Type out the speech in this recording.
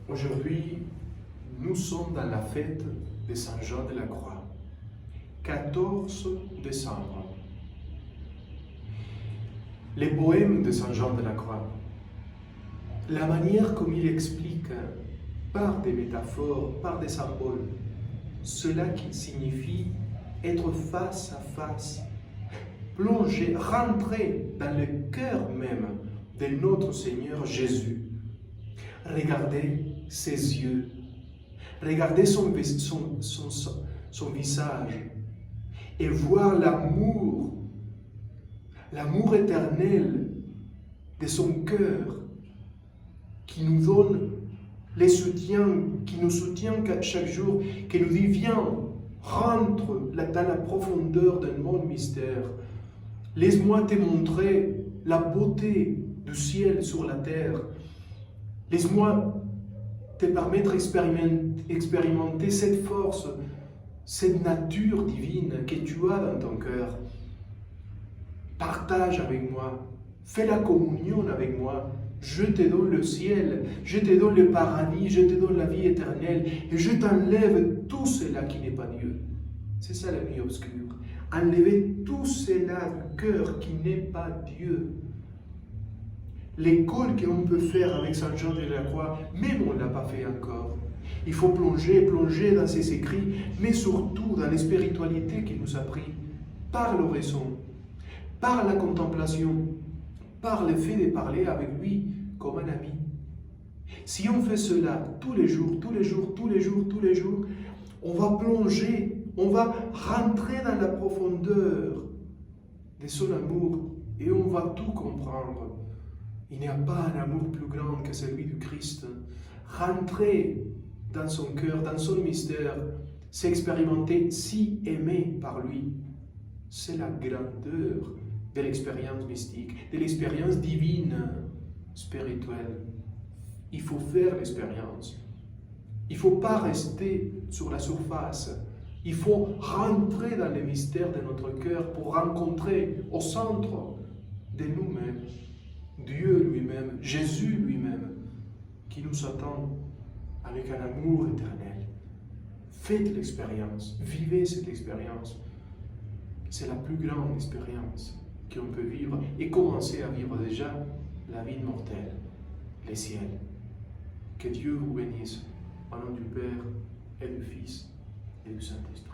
Aujourd'hui, nous sommes dans la fête de Saint Jean de la Croix, 14 décembre. Les poèmes de Saint Jean de la Croix, la manière comme il explique par des métaphores, par des symboles, cela qui signifie être face à face, plonger, rentrer dans le cœur même de notre Seigneur Jésus. Regardez ses yeux, regardez son visage et voir l'amour éternel de son cœur qui nous donne les soutiens, qui nous soutient chaque jour, qui nous dit viens, rentre dans la profondeur de mon mystère. Laisse-moi te montrer la beauté du ciel sur la terre. Laisse-moi te permettre d'expérimenter cette force, cette nature divine que tu as dans ton cœur. Partage avec moi, fais la communion avec moi. Je te donne le ciel, je te donne le paradis, je te donne la vie éternelle et je t'enlève tout cela qui n'est pas Dieu. C'est ça la nuit obscure. Enlever tout cela du cœur qui n'est pas Dieu. L'école qu'on peut faire avec Saint Jean de la Croix, même on ne l'a pas fait encore. Il faut plonger dans ses écrits, mais surtout dans les spiritualités qu'il nous a pris, par l'oraison, par la contemplation, par le fait de parler avec lui comme un ami. Si on fait cela tous les jours, on va plonger, on va rentrer dans la profondeur de son amour et on va tout comprendre. Il n'y a pas un amour plus grand que celui du Christ. Rentrer dans son cœur, dans son mystère, s'expérimenter si aimé par lui, c'est la grandeur de l'expérience mystique, de l'expérience divine, spirituelle. Il faut faire l'expérience. Il ne faut pas rester sur la surface. Il faut rentrer dans les mystères de notre cœur pour rencontrer au centre de nous-mêmes Dieu lui-même, Jésus lui-même, qui nous attend avec un amour éternel. Faites l'expérience, vivez cette expérience. C'est la plus grande expérience qu'on peut vivre et commencer à vivre déjà la vie mortelle, les ciels. Que Dieu vous bénisse au nom du Père et du Fils et du Saint-Esprit.